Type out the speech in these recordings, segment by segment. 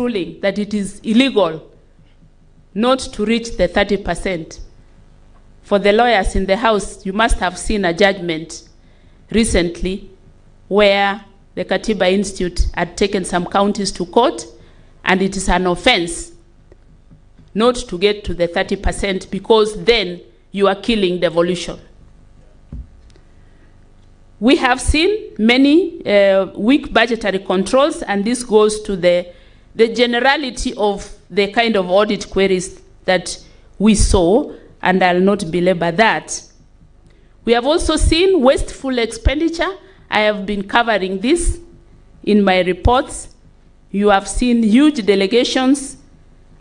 ruling that it is illegal not to reach the 30%. For the lawyers in the House, you must have seen a judgment recently where the Katiba Institute had taken some counties to court, and it is an offense not to get to the 30% because then you are killing devolution. We have seen many weak budgetary controls, and this goes to the generality of the kind of audit queries that we saw, and I'll not belabor that. We have also seen wasteful expenditure. I have been covering this in my reports. You have seen huge delegations,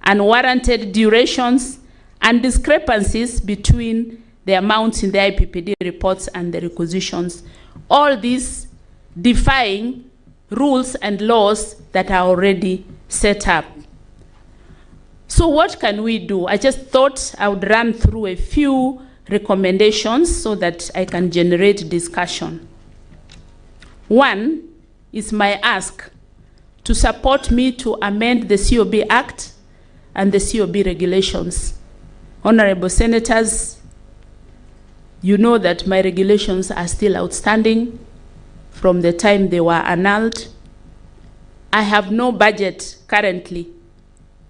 unwarranted durations, and discrepancies between the amounts in the IPPD reports and the requisitions. All these defying rules and laws that are already set up. So what can we do? I just thought I would run through a few recommendations so that I can generate discussion. One is my ask to support me to amend the C.O.B. Act and the C.O.B. regulations. Honorable Senators, you know that my regulations are still outstanding from the time they were annulled. I have no budget currently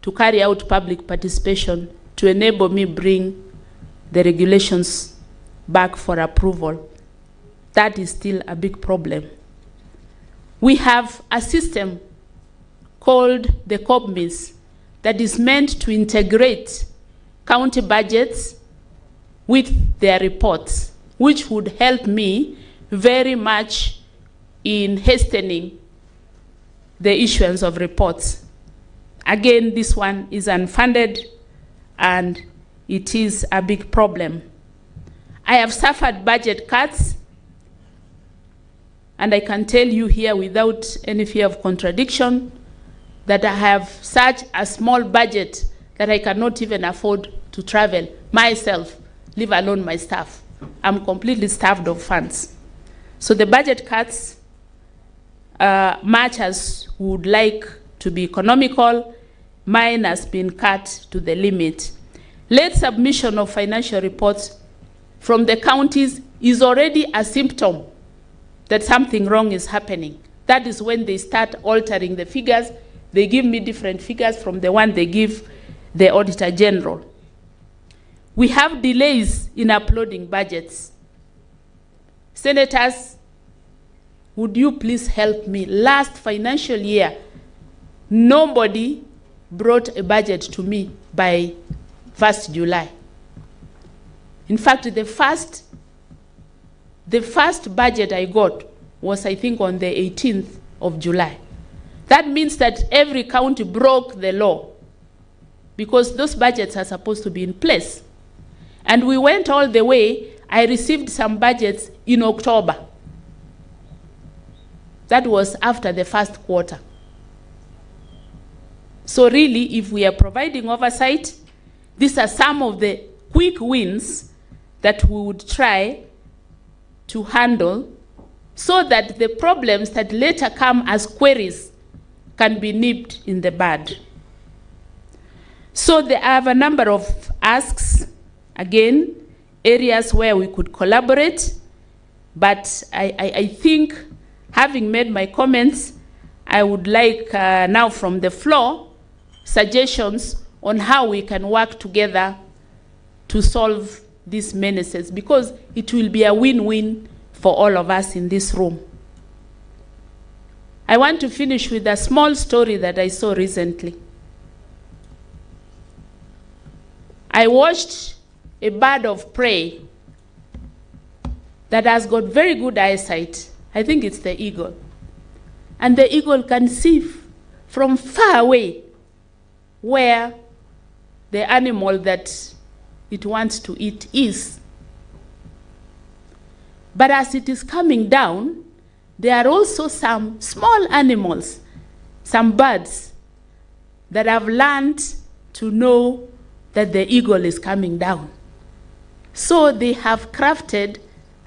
to carry out public participation to enable me bring the regulations back for approval. That is still a big problem. We have a system called the C.O.B that is meant to integrate county budgets with their reports, which would help me very much in hastening the issuance of reports. Again, this one is unfunded and it is a big problem. I have suffered budget cuts, and I can tell you here without any fear of contradiction that I have such a small budget that I cannot even afford to travel myself, leave alone my staff. I'm completely starved of funds. So the budget cuts, much as we would like to be economical, mine has been cut to the limit. Late submission of financial reports from the counties is already a symptom that something wrong is happening. That is when they start altering the figures. They give me different figures from the one they give the Auditor General. We have delays in uploading budgets. Senators, would you please help me? Last financial year, nobody brought a budget to me by 1st July. In fact, the first budget I got was, I think, on the 18th of July. That means that every county broke the law because those budgets are supposed to be in place. And we went all the way. I received some budgets in October. That was after the first quarter. So really, if we are providing oversight, these are some of the quick wins that we would try to handle so that the problems that later come as queries can be nipped in the bud. So I have a number of asks, again, areas where we could collaborate, but I think, having made my comments, I would like now from the floor suggestions on how we can work together to solve these menaces, because it will be a win-win for all of us in this room. I want to finish with a small story that I saw recently. I watched a bird of prey that has got very good eyesight. I think it's the eagle. And the eagle can see from far away where the animal that it wants to eat is. But as it is coming down, there are also some small animals, some birds, that have learned to know that the eagle is coming down. So they have crafted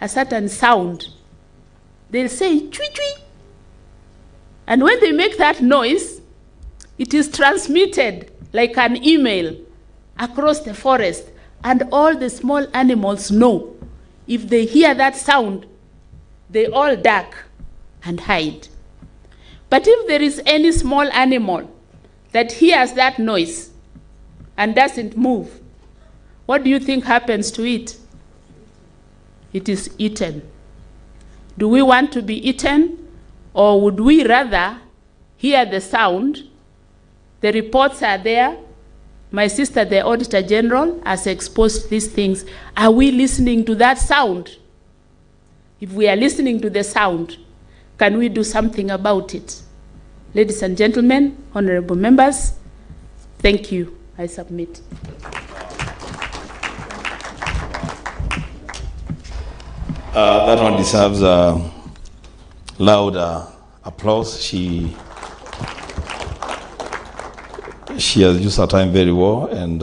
a certain sound. They'll say, "Chwee chwee." And when they make that noise, It is transmitted like an email across the forest, and all the small animals know. If they hear that sound, they all duck and hide. But if there is any small animal that hears that noise and doesn't move, what do you think happens to it? It is eaten. Do we want to be eaten, or would we rather hear the sound? The reports are there. My sister, the Auditor General, has exposed these things. Are we listening to that sound? If we are listening to the sound, can we do something about it? Ladies and gentlemen, honorable members, thank you. I submit. That one deserves a loud applause. She has used her time very well and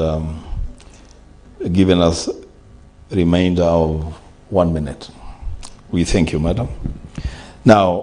given us a remainder of 1 minute. We thank you, madam. Now,